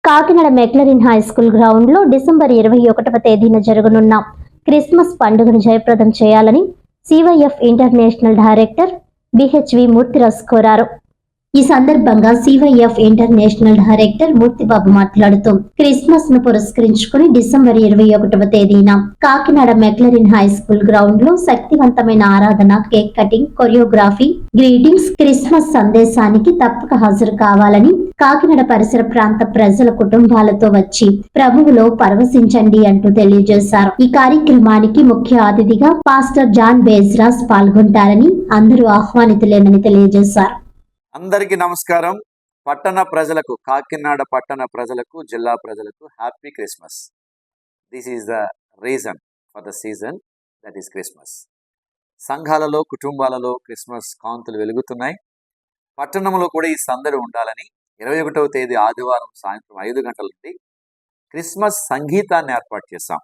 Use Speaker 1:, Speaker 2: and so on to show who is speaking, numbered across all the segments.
Speaker 1: Kakinada McLaurin high school ground లో December 21వ తేదీన జరగనున్న క్రిస్మస్ పండుగను జయప్రదం చేయాలని సివైఎఫ్ ఇంటర్నేషనల్ డైరెక్టర్ బిహెచ్వి మూర్తిరాజ్ కోరారు. ఈ సందర్భంగా సివైఎఫ్ ఇంటర్నేషనల్ డైరెక్టర్ మూర్తిబాబు మాట్లాడుతూ క్రిస్మస్ ను పురస్కరించుకుని డిసెంబర్ 21వ తేదీన Kakinada McLaurin high school ground లో శక్తివంతమైన ఆరాధన, cake cutting, choreography, greetings, Christmas సందేశానికి తప్పక హాజరు కావాలని, కాకినాడ పరిసర ప్రాంత ప్రజల కుటుంబాలతో వచ్చి ప్రభువులో పరవశించండి అంటూ తెలియజేశారు. ఈ కార్యక్రమానికి ముఖ్య అతిథిగా పాస్టర్ జాన్ బేజ్రాస్ పాల్గొంటారని, అందరూ ఆహ్వానితులేనని తెలియజేశారు.
Speaker 2: అందరికీ నమస్కారం. పట్టణ ప్రజలకు, కాకినాడ పట్టణ ప్రజలకు, జిల్లా ప్రజలకు happy Christmas. This is the reason for the season, that is Christmas. సంఘాలలో, కుటుంబాలలో క్రిస్మస్ కాంతులు వెలుగుతున్నాయి. పట్టణంలో కూడా ఈ సందడి ఉండాలని 21వ తేదీ ఆదివారం సాయంత్రం 5 గంటల నుండి క్రిస్మస్ సంగీతాన్ని ఏర్పాటు చేశాం.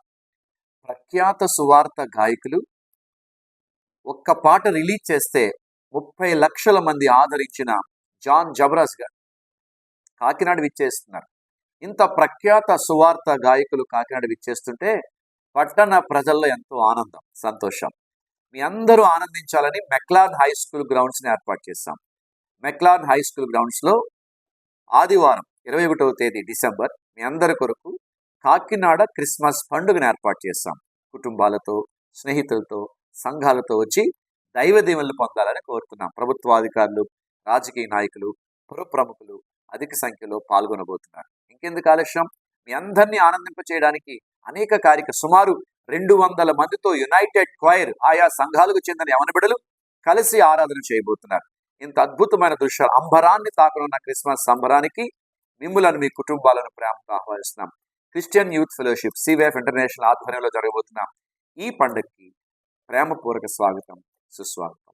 Speaker 2: ప్రఖ్యాత సువార్త గాయకులు ఒక్క పాట రిలీజ్ చేస్తే 30 లక్షల మంది ఆదరించిన జాన్ జబరాజ్ గారు కాకినాడ విచ్చేస్తున్నారు. ఇంత ప్రఖ్యాత సువార్త గాయకులు కాకినాడ విచ్చేస్తుంటే పట్టణ ప్రజల్లో ఎంతో ఆనందం, సంతోషం. మీ అందరూ ఆనందించాలని మెక్లార్న్ హై స్కూల్ గ్రౌండ్స్ని ఏర్పాటు చేశాం. మెక్లార్న్ హై స్కూల్ గ్రౌండ్స్లో ఆదివారం 21వ తేదీ డిసెంబర్ మీ అందరి కొరకు కాకినాడ క్రిస్మస్ పండుగను ఏర్పాటు చేశాం. కుటుంబాలతో, స్నేహితులతో, సంఘాలతో వచ్చి దైవ దీవెనలు పొందాలని కోరుతున్నాం. ప్రభుత్వాధికారులు, రాజకీయ నాయకులు, పుర ప్రముఖులు అధిక సంఖ్యలో పాల్గొనబోతున్నారు. ఇంకెందుకు ఆలస్యం? మీ అందరినీ ఆనందింప చేయడానికి అనేక సుమారు 200 మందితో యునైటెడ్ క్వైర్, ఆయా సంఘాలకు చెందిన యవన బిడ్డలు కలిసి ఆరాధన చేయబోతున్నారు. ఇంత అద్భుతమైన దృశ్యాలు, అంబరాన్ని తాకనున్న క్రిస్మస్ సంబరానికి మిమ్ములను, మీ కుటుంబాలను ప్రేమతో ఆహ్వానిస్తున్నాం. Christian youth fellowship, CYF international ఆధ్వర్యంలో జరగబోతున్న ఈ పండుగకి ప్రేమపూర్వక స్వాగతం, సుస్వాగతం.